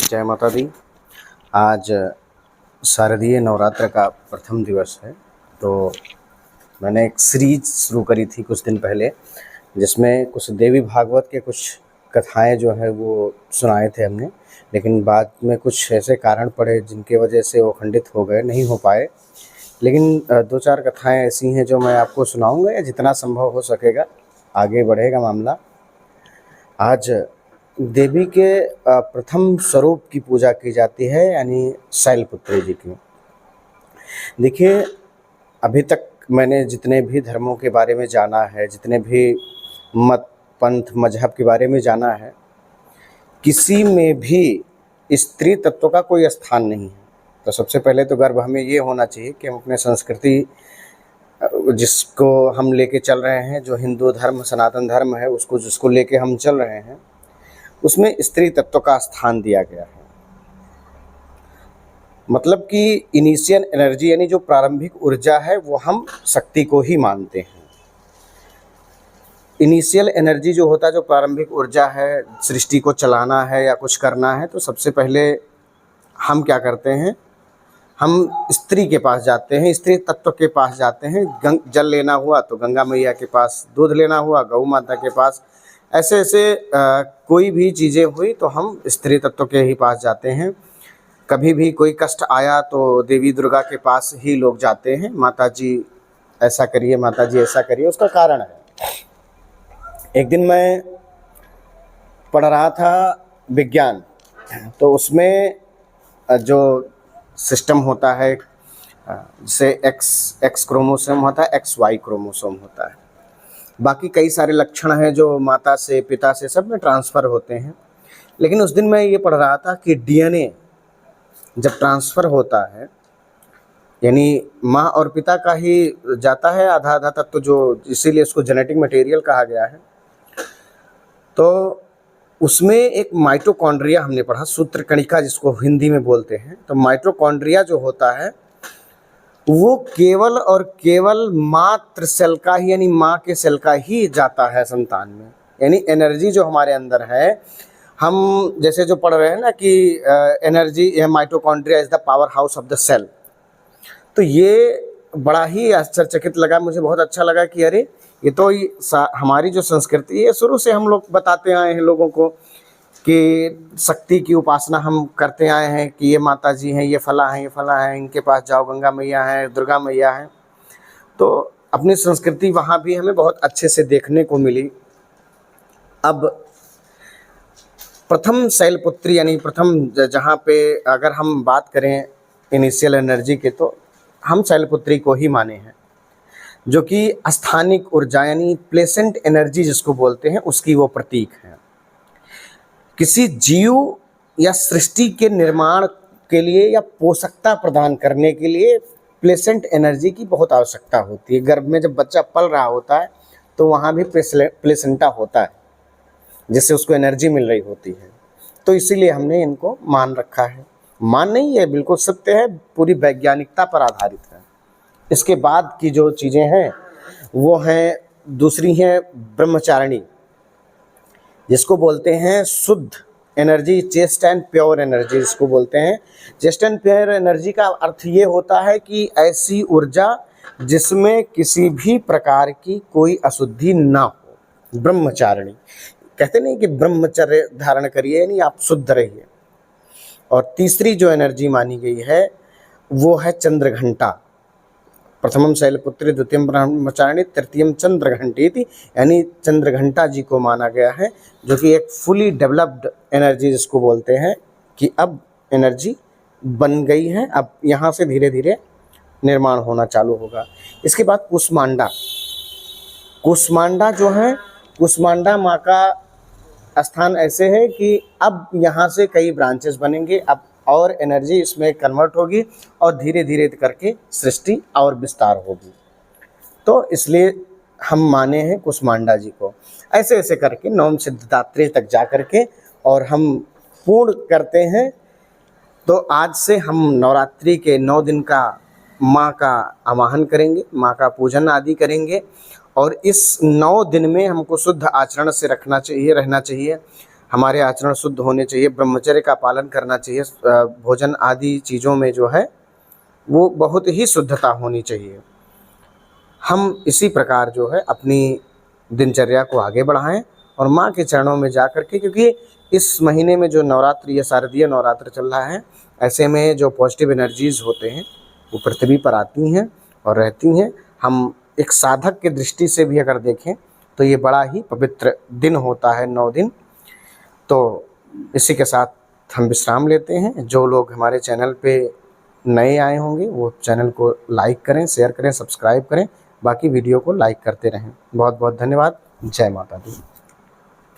जय माता दी। आज शारदीय नवरात्र का प्रथम दिवस है, तो मैंने एक सीरीज शुरू करी थी कुछ दिन पहले, जिसमें कुछ देवी भागवत के कुछ कथाएं जो है वो सुनाए थे हमने। लेकिन बाद में कुछ ऐसे कारण पड़े जिनके वजह से वो खंडित हो गए, नहीं हो पाए। लेकिन दो चार कथाएं ऐसी हैं जो मैं आपको सुनाऊंगा, या जितना संभव हो सकेगा आगे बढ़ेगा मामला। आज देवी के प्रथम स्वरूप की पूजा की जाती है, यानी शैलपुत्री जी की। देखिए, अभी तक मैंने जितने भी धर्मों के बारे में जाना है, जितने भी मत पंथ मजहब के बारे में जाना है, किसी में भी स्त्री तत्व का कोई स्थान नहीं है। तो सबसे पहले तो गर्व हमें ये होना चाहिए कि हम अपने संस्कृति जिसको हम लेके चल रहे हैं, जो हिंदू धर्म सनातन धर्म है, उसको जिसको लेके हम चल रहे हैं, उसमें स्त्री तत्व का स्थान दिया गया है। मतलब कि इनिशियल एनर्जी यानी जो प्रारंभिक ऊर्जा है वो हम शक्ति को ही मानते हैं। इनिशियल एनर्जी जो होता है, जो प्रारंभिक ऊर्जा है, सृष्टि को चलाना है या कुछ करना है, तो सबसे पहले हम क्या करते हैं, हम स्त्री के पास जाते हैं, स्त्री तत्व के पास जाते हैं। जल लेना हुआ तो गंगा मैया के पास, दूध लेना हुआ गौ माता के पास, ऐसे ऐसे कोई भी चीज़ें हुई तो हम स्त्री तत्व के ही पास जाते हैं। कभी भी कोई कष्ट आया तो देवी दुर्गा के पास ही लोग जाते हैं, माता जी ऐसा करिए, माता जी ऐसा करिए। उसका कारण है, एक दिन मैं पढ़ रहा था विज्ञान, तो उसमें जो सिस्टम होता है, जैसे एक्स क्रोमोसोम होता है, XY क्रोमोसोम होता है, बाकी कई सारे लक्षण हैं जो माता से पिता से सब में ट्रांसफ़र होते हैं। लेकिन उस दिन मैं ये पढ़ रहा था कि DNA जब ट्रांसफ़र होता है, यानी माँ और पिता का ही जाता है आधा आधा तत्व, जो इसीलिए उसको जेनेटिक मटेरियल कहा गया है। तो उसमें एक माइटोकॉन्ड्रिया हमने पढ़ा, सूत्रकणिका जिसको हिंदी में बोलते हैं। तो माइटोकॉन्ड्रिया जो होता है वो केवल और केवल मातृ सेल का ही, यानी माँ के सेल का ही जाता है संतान में। यानी एनर्जी जो हमारे अंदर है, हम जैसे जो पढ़ रहे हैं ना कि energy, mitochondria is the powerhouse of the cell. तो ये बड़ा ही आश्चर्यचकित लगा, मुझे बहुत अच्छा लगा कि अरे ये तो हमारी जो संस्कृति है, शुरू से हम लोग बताते आए हैं लोगों को कि शक्ति की उपासना हम करते आए हैं कि ये माता जी हैं, ये फला हैं, ये फला हैं, इनके पास जाओ, गंगा मैया है, दुर्गा मैया है। तो अपनी संस्कृति वहाँ भी हमें बहुत अच्छे से देखने को मिली। अब प्रथम शैलपुत्री यानी प्रथम जहाँ पे अगर हम बात करें इनिशियल एनर्जी के, तो हम शैलपुत्री को ही माने हैं, जो कि स्थानिक ऊर्जा यानी प्लेसेंट एनर्जी जिसको बोलते हैं, उसकी वो प्रतीक है। किसी जीव या सृष्टि के निर्माण के लिए या पोषकता प्रदान करने के लिए प्लेसेंट एनर्जी की बहुत आवश्यकता होती है। गर्भ में जब बच्चा पल रहा होता है तो वहाँ भी प्लेसेंटा होता है, जिससे उसको एनर्जी मिल रही होती है। तो इसीलिए हमने इनको मान रखा है। मान नहीं, ये बिल्कुल सत्य है, पूरी वैज्ञानिकता पर आधारित है। इसके बाद की जो चीज़ें हैं वो हैं, दूसरी हैं ब्रह्मचारिणी, जिसको बोलते हैं शुद्ध energy, chest and pure energy जिसको बोलते हैं। चेस्ट एंड प्योर एनर्जी का अर्थ ये होता है कि ऐसी ऊर्जा जिसमें किसी भी प्रकार की कोई अशुद्धि ना हो। ब्रह्मचारिणी कहते नहीं कि ब्रह्मचर्य धारण करिए, यानी आप शुद्ध रहिए। और तीसरी जो एनर्जी मानी गई है वो है चंद्रघंटा। प्रथमम शैलपुत्री, द्वितीयम ब्रह्मचारिणी, तृतीयम चंद्रघंटी थी, यानी चंद्रघंटा जी को माना गया है, जो कि एक फुली डेवलप्ड एनर्जी जिसको बोलते हैं कि अब एनर्जी बन गई है, अब यहाँ से धीरे धीरे निर्माण होना चालू होगा। इसके बाद कुष्मांडा। कुष्मांडा जो है, कुष्मांडा माँ का स्थान ऐसे है कि अब यहाँ से कई ब्रांचेस बनेंगे, अब और एनर्जी इसमें कन्वर्ट होगी और धीरे धीरे करके सृष्टि और विस्तार होगी। तो इसलिए हम माने हैं कुष्मांडा जी को। ऐसे ऐसे करके नवम सिद्धात्री तक जा करके और हम पूर्ण करते हैं। तो आज से हम नवरात्रि के 9 दिन का माँ का आवाहन करेंगे, माँ का पूजन आदि करेंगे। और इस 9 दिन में हमको शुद्ध आचरण से रहना चाहिए। हमारे आचरण शुद्ध होने चाहिए, ब्रह्मचर्य का पालन करना चाहिए, भोजन आदि चीज़ों में जो है वो बहुत ही शुद्धता होनी चाहिए। हम इसी प्रकार जो है अपनी दिनचर्या को आगे बढ़ाएं और माँ के चरणों में जा कर के, क्योंकि इस महीने में जो नवरात्र, ये शारदीय नवरात्र चल रहा है, ऐसे में जो पॉजिटिव एनर्जीज़ होते हैं वो पृथ्वी पर आती हैं और रहती हैं। हम एक साधक की दृष्टि से भी अगर देखें तो ये बड़ा ही पवित्र दिन होता है, 9 दिन। तो इसी के साथ हम विश्राम लेते हैं। जो लोग हमारे चैनल पे नए आए होंगे वो चैनल को लाइक करें, शेयर करें, सब्सक्राइब करें, बाकी वीडियो को लाइक करते रहें। बहुत बहुत धन्यवाद। जय माता दी।